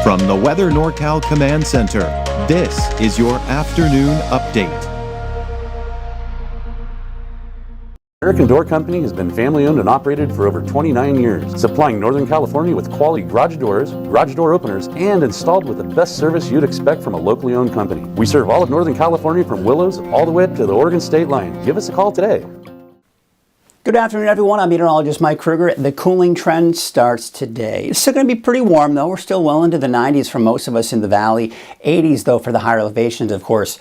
From the Weather NorCal Command Center, this is your afternoon update. American Door Company has been family owned and operated for over 29 years, supplying Northern California with quality garage doors, garage door openers, and installed with the best service you'd expect from a locally owned company. We serve all of Northern California from Willows all the way up to the Oregon state line. Give us a call today. Good afternoon, everyone. I'm meteorologist Mike Kruger. The cooling trend starts today. It's still going to be pretty warm, though. We're still well into the 90s for most of us in the valley. 80s, though, for the higher elevations. Of course,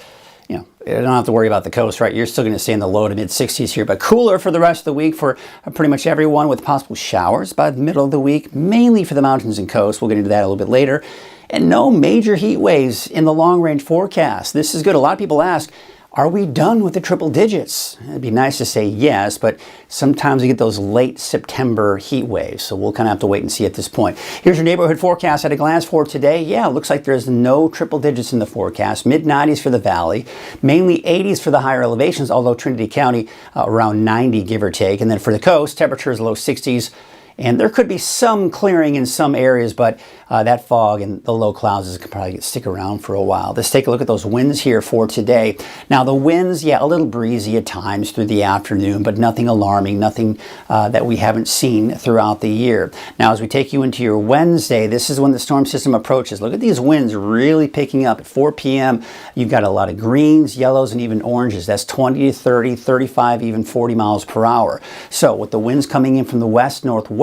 you don't have to worry about the coast, right? You're still going to stay in the low to mid 60s here, but cooler for the rest of the week for pretty much everyone, with possible showers by the middle of the week, mainly for the mountains and coast. We'll get into that a little bit later. And no major heat waves in the long-range forecast. This is good. A lot of people ask, are we done with the triple digits? It'd be nice to say yes, but sometimes we get those late September heat waves, so we'll kind of have to wait and see at this point. Here's your neighborhood forecast at a glance for today. Yeah, it looks like there's no triple digits in the forecast. Mid-90s for the valley, mainly 80s for the higher elevations, although Trinity County around 90, give or take. And then for the coast, temperatures low 60s. And there could be some clearing in some areas, but that fog and the low clouds could probably stick around for a while. Let's take a look at those winds here for today. Now the winds, yeah, a little breezy at times through the afternoon, but nothing alarming, nothing that we haven't seen throughout the year. Now as we take you into your Wednesday, this is when the storm system approaches. Look at these winds really picking up at 4 p.m. You've got a lot of greens, yellows, and even oranges. That's 20 to 30, 35, even 40 miles per hour. So with the winds coming in from the west, northwest,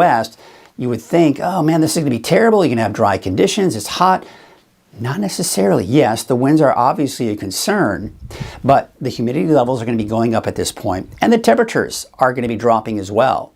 you would think, oh man, this is going to be terrible. You're going to have dry conditions. It's hot. Not necessarily. Yes, the winds are obviously a concern, but the humidity levels are going to be going up at this point, and the temperatures are going to be dropping as well.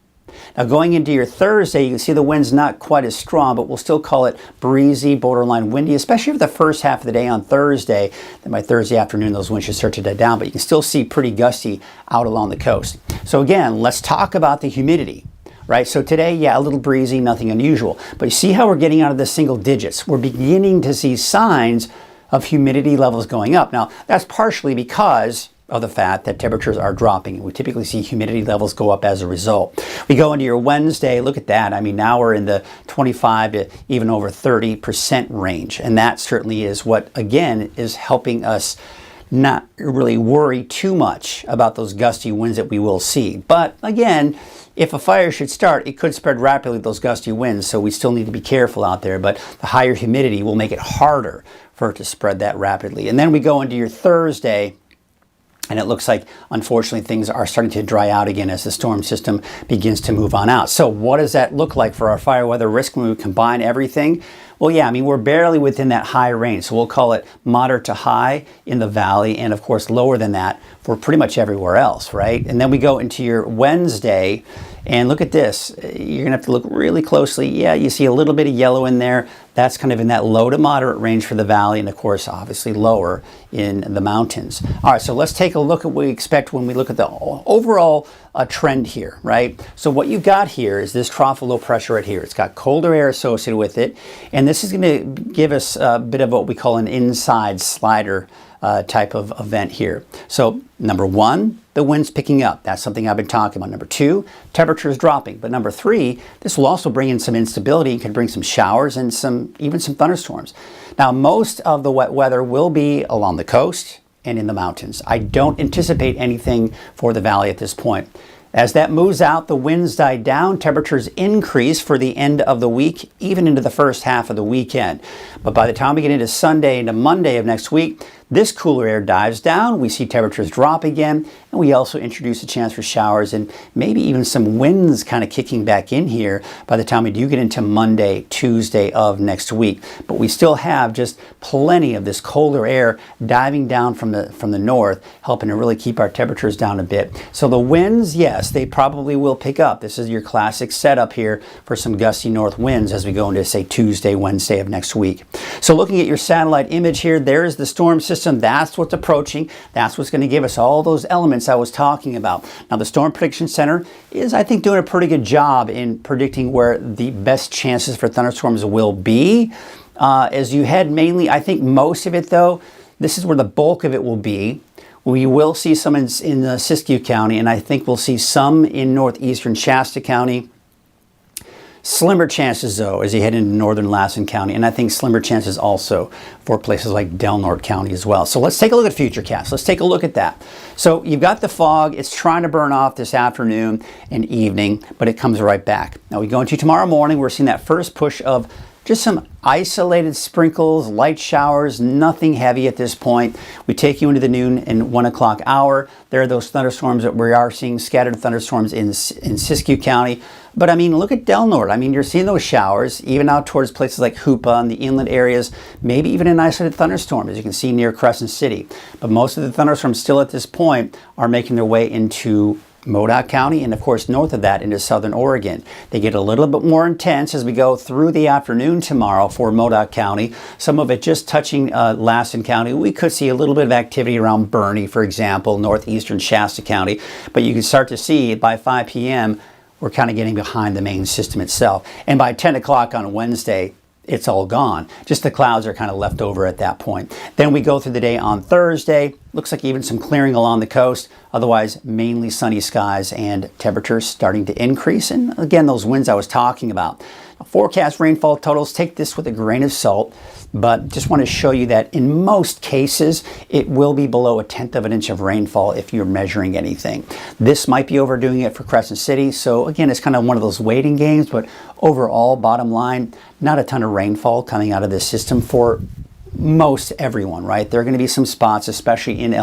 Now going into your Thursday, you can see the wind's not quite as strong, but we'll still call it breezy, borderline windy, especially for the first half of the day on Thursday. Then by Thursday afternoon, those winds should start to die down, but you can still see pretty gusty out along the coast. So again, let's talk about the humidity. Right, so today, yeah, a little breezy, nothing unusual. But you see how we're getting out of the single digits. We're beginning to see signs of humidity levels going up. Now, that's partially because of the fact that temperatures are dropping. We typically see humidity levels go up as a result. We go into your Wednesday, look at that. I mean, now we're in the 25 to even over 30% range. And that certainly is what, again, is helping us not really worry too much about those gusty winds that we will see. But again, if a fire should start, it could spread rapidly, those gusty winds, so we still need to be careful out there. But the higher humidity will make it harder for it to spread that rapidly. And then we go into your Thursday, and it looks like, unfortunately, things are starting to dry out again as the storm system begins to move on out. So what does that look like for our fire weather risk when we combine everything? Well, yeah, I mean, we're barely within that high range. So we'll call it moderate to high in the valley, and of course, lower than that for pretty much everywhere else, right? And then we go into your Wednesday, and look at this. You're gonna have to look really closely. Yeah, you see a little bit of yellow in there. That's kind of in that low to moderate range for the valley, and of course, obviously lower in the mountains. All right, so let's take a look at what we expect when we look at the overall trend here, right? So what you've got here is this trough of low pressure right here. It's got colder air associated with it, and this is going to give us a bit of what we call an inside slider type of event here. So number one, the wind's picking up. That's something I've been talking about. Number two, temperatures dropping. But number three, this will also bring in some instability and could bring some showers and even some thunderstorms. Now, most of the wet weather will be along the coast and in the mountains. I don't anticipate anything for the valley at this point. As that moves out, the winds die down, temperatures increase for the end of the week, even into the first half of the weekend. But by the time we get into Sunday into Monday of next week, this cooler air dives down, we see temperatures drop again, and we also introduce a chance for showers and maybe even some winds kind of kicking back in here by the time we do get into Monday, Tuesday of next week. But we still have just plenty of this colder air diving down from the north, helping to really keep our temperatures down a bit. So the winds, yes, they probably will pick up. This is your classic setup here for some gusty north winds as we go into, say, Tuesday, Wednesday of next week. So looking at your satellite image here, there's the storm system. That's what's approaching. That's what's going to give us all those elements I was talking about. Now, the Storm Prediction Center is, I think, doing a pretty good job in predicting where the best chances for thunderstorms will be. As you head mainly, I think most of it, though, this is where the bulk of it will be. We will see some in Siskiyou County, and I think we'll see some in northeastern Shasta County. Slimmer chances, though, as you head into northern Lassen County, and I think slimmer chances also for places like Del Norte County as well. So let's take a look at Futurecast. Let's take a look at that. So you've got the fog. It's trying to burn off this afternoon and evening, but it comes right back. Now we go into tomorrow morning. We're seeing that first push of just some isolated sprinkles, light showers, nothing heavy at this point. We take you into the noon and 1 o'clock hour. There are those thunderstorms that we are seeing, scattered thunderstorms in Siskiyou County. But I mean, look at Del Norte. I mean, you're seeing those showers, even out towards places like Hoopa and the inland areas, maybe even an isolated thunderstorm, as you can see near Crescent City. But most of the thunderstorms still at this point are making their way into Modoc County, and of course north of that into southern Oregon. They get a little bit more intense as we go through the afternoon tomorrow for Modoc County. Some of it just touching Lassen County. We could see a little bit of activity around Bernie, for example, northeastern Shasta County. But you can start to see by 5 p.m. we're kind of getting behind the main system itself. And by 10 o'clock on Wednesday, it's all gone. Just the clouds are kind of left over at that point. Then we go through the day on Thursday. Looks like even some clearing along the coast. Otherwise, mainly sunny skies and temperatures starting to increase. And again, those winds I was talking about. Forecast rainfall totals, take this with a grain of salt, but just want to show you that in most cases, it will be below 1/10 of an inch of rainfall if you're measuring anything. This might be overdoing it for Crescent City. So again, it's kind of one of those waiting games, but overall, bottom line, not a ton of rainfall coming out of this system for most everyone, right? There are going to be some spots, especially in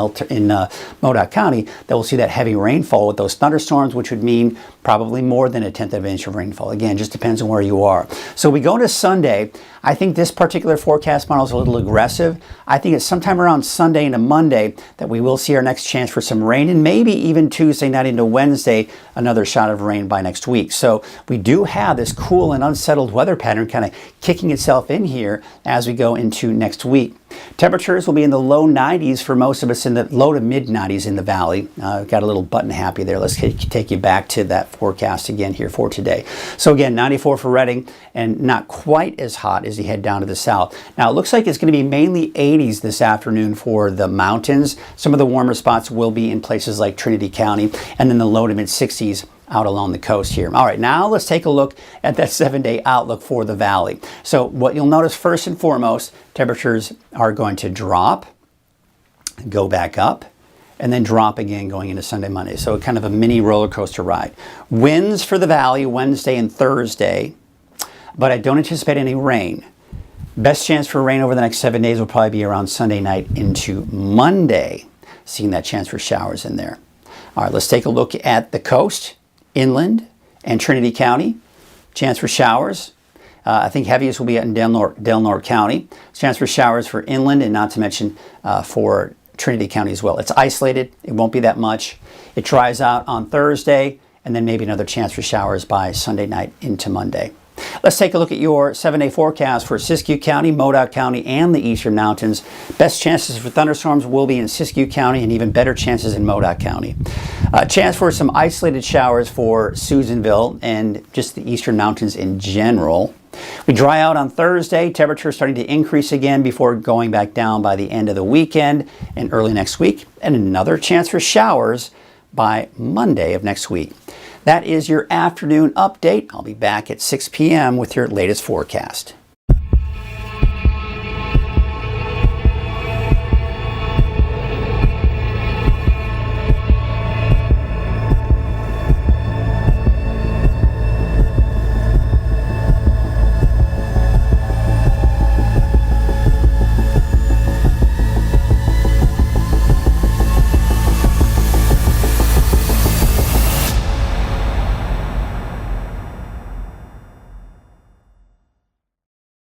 Modoc County, that will see that heavy rainfall with those thunderstorms, which would mean probably more than 1/10 of an inch of rainfall. Again, just depends on where you are. So we go to Sunday. I think this particular forecast model is a little aggressive. I think it's sometime around Sunday into Monday that we will see our next chance for some rain, and maybe even Tuesday night into Wednesday, another shot of rain by next week. So we do have this cool and unsettled weather pattern kind of kicking itself in here as we go into next week. Temperatures will be in the low 90s for most of us, in the low to mid 90s in the valley. Got a little button happy there. Let's take you back to that forecast again here for today. So again, 94 for Redding, and not quite as hot as you head down to the south. Now it looks like it's going to be mainly 80s this afternoon for the mountains. Some of the warmer spots will be in places like Trinity County, and then the low to mid 60s out along the coast here. All right, now let's take a look at that 7-day outlook for the valley. So what you'll notice first and foremost, temperatures are going to drop, go back up, and then drop again going into Sunday, Monday. So kind of a mini roller coaster ride. Winds for the valley Wednesday and Thursday, but I don't anticipate any rain. Best chance for rain over the next 7 days will probably be around Sunday night into Monday, seeing that chance for showers in there. All right, let's take a look at the coast, inland, and Trinity County. Chance for showers. I think heaviest will be in Del Norte County. Chance for showers for inland, and not to mention for Trinity County as well. It's isolated. It won't be that much. It dries out on Thursday, and then maybe another chance for showers by Sunday night into Monday. Let's take a look at your 7-day forecast for Siskiyou County, Modoc County, and the Eastern Mountains. Best chances for thunderstorms will be in Siskiyou County, and even better chances in Modoc County. Chance for some isolated showers for Susanville and just the Eastern Mountains in general. We dry out on Thursday, temperatures starting to increase again before going back down by the end of the weekend and early next week, and another chance for showers by Monday of next week. That is your afternoon update. I'll be back at 6 p.m. with your latest forecast.